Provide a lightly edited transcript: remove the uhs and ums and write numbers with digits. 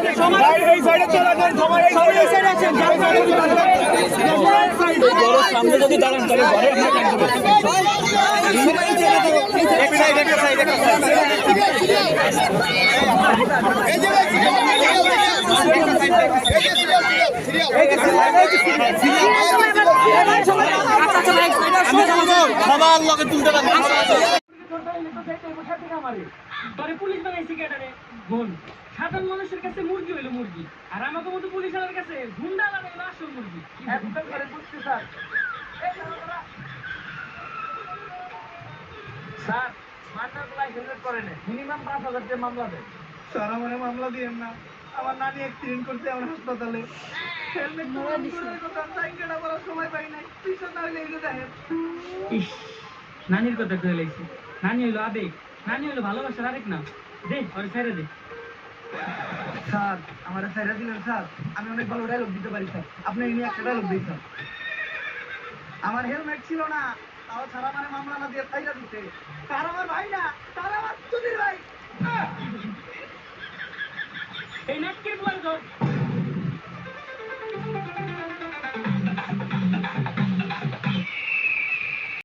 এই সাইডে চলে যান, সবাই এই সাইডে আছেন। সামনে যদি দাঁড়ান তাহলে ঘরে আমরা কাটতে পারি। এক সাইড এক সাইড এক সাইড। এই যে সবার লগে তুলতে পারবে। পুলিশ বানাইছি কেটারে গুণ। সাধারণ মানুষের কাছে মুরগি হইলো মুরগি, আর আমাকে মতো পুলিশের কাছে গুন্ডা লাগাইলো আসল মুরগি। স্যার মান্নাগুলা হেলমেট করে না, মিনিমাম 5,000 টাকা মামলা দেয়। স্যার আমার মামলা দিয়েন না, আমার নানি অ্যাক্সিডেন্ট করতে আমার হাসপাতালে। হেলমেট কথা সাইকেলটা বলার সময় পাই নাই, পিছন না হইলে এগুলো দেখেন। ইস, নানির কথা কয়ে লাইছি। নানি হইলো আবেগ, নানি হইলো ভালোবাসার আরেক নাম। দে ওর ছেড়ে দে। স্যার আমার ছেড়ে দিলেন স্যার, আমি অনেক ভালো ডায়লগ দিতে পারি স্যার, আপনি এনে একটা ডায়লগ দিন স্যার। আমার হেলমেট ছিল না, তাও ছাড়া মানে মামলা না দিয়ে ফাইলা দিতে। আর আমার ভাই না,